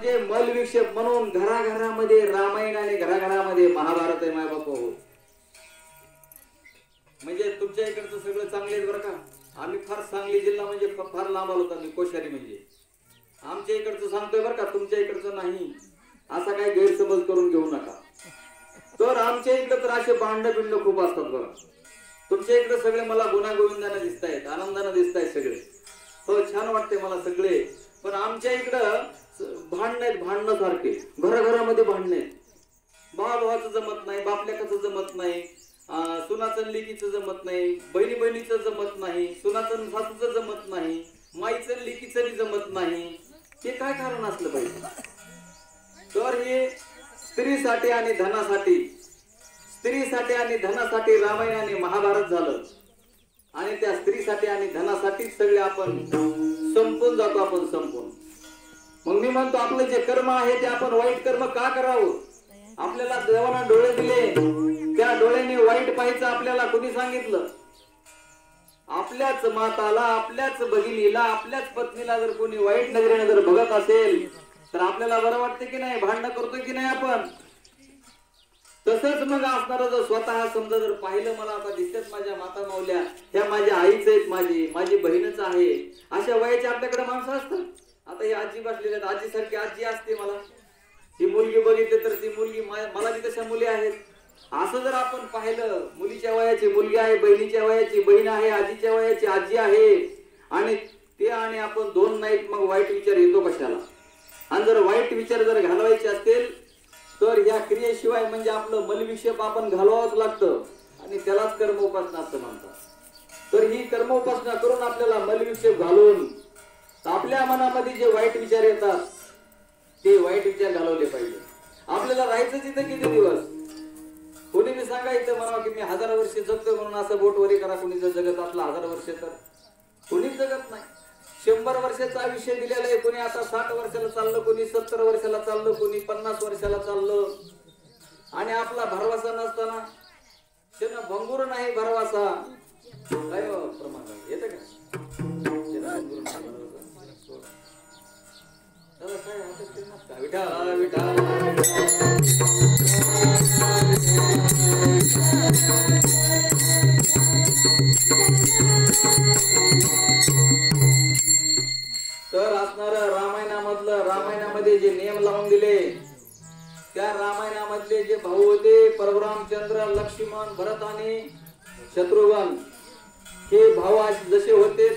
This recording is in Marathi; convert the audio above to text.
म्हणजे मल विक्षेप म्हणून घराघरामध्ये रामायण आणि घराघरामध्ये महाभारत आहे माय बापू. म्हणजे तुमच्या इकडचं सगळं चांगलेच बरं का. आम्ही फार सांगली जिल्हा म्हणजे फार लांब आलो होतो. आम्ही कोश्यारी म्हणजे आमच्या इकडचं सांगतोय बरं का, तुमच्या इकडचं नाही. असा काही गैरसमज करून घेऊ नका. तर आमच्या इकडे तर असे भांड बिंड खूप असतात बघा. तुमच्या इकडे सगळे मला गुणागोविंदाने दिसत आहेत, आनंदाने दिसत आहेत सगळे. हो, छान वाटते मला सगळे. पण आमच्या इकडं भांडण आहेत, भांडणासारखे घराघरामध्ये भांडण आहेत. भावाचं जमत नाही, बापलेकाचं जमत नाही, सुनाचं लेकीचं जमत नाही, बहिणी बहिणीचं जमत नाही, सुनाचं सासूचं जमत नाही, माईचं लेकीचं जमत नाही. हे काय कारण असलं पाहिजे? तर हे स्त्रीसाठी आणि धनासाठी, स्त्रीसाठी आणि धनासाठी रामायण आणि महाभारत झालं. आणि त्या स्त्रीसाठी आणि धनासाठी सगळे आपण संपून जातो, आपण संपून. मग मी म्हणतो आपलं जे कर्म आहे ते आपण वाईट कर्म का करावं? आपल्याला देवाना डोळे दिले, त्या डोळ्याने वाईट पाहायचं आपल्याला कोणी सांगितलं? आपल्याच माताला, आपल्याच भगिनीला, आपल्याच पत्नीला जर कोणी वाईट नजरेने जर बघत असेल तर आपल्याला बरं वाटतं की नाही? भांडण करतोय की नाही आपण? तसंच मग असणार जर स्वतः समजा जर पाहिलं, मला आता दिसतात माझ्या माता माऊल्या, ह्या माझ्या आईच आहेत, माझी बहीणच आहे, अशा वयाची आपल्याकडे माणसं असतात. आता ही आजी बसलेली आहेत, आजीसारखी आजी असते मला. ही मुलगी बघितली तर ती मुलगी, मला बी तशा मुली आहेत. असं जर आपण पाहिलं, मुलीच्या वयाची मुलगी आहे, बहिणीच्या वयाची बहीण आहे, आजीच्या वयाची आजी आहे, आणि ते आणि आपण दोन नाहीत, मग वाईट विचार येतो कशाला? आणि जर वाईट विचार जर घालवायचे असतील तर या क्रियेशिवाय म्हणजे आपलं मलविक्षेप आपण घालवावंच लागतं. आणि त्यालाच कर्म उपासना असं म्हणतात. तर ही कर्म उपासना करून आपल्याला मलविक्षेप घालून आपल्या मनामध्ये जे वाईट विचार येतात ते वाईट विचार घालवले पाहिजे. आपल्याला राहायचं तिथं किती दिवस? कोणी मी सांगायचं म्हणावं की मी 1000 वर्ष जगतो म्हणून असं बोट वरी करा. कोणी जर जगत असला 1000 वर्ष तर कोणीच जगत नाही. 100 वर्षाचं आयुष्य दिलेलं आहे. कोणी आता 60 वर्षाला चाललं, कोणी 70 वर्षाला चाललं, कोणी 50 वर्षाला चाललं. आणि आपला भरवसा नसताना त्यांना भंगूर नाही भरवसा. काय प्रमाण येतं का? विठा विठा तर असणार रामायणामध्ये जे नियम लावून दिले, त्या रामायणामधले जे भाऊ होते परशुरामचंद्र, लक्ष्मण, भरत आणि शत्रुघ्न, हे भाऊ जसे होते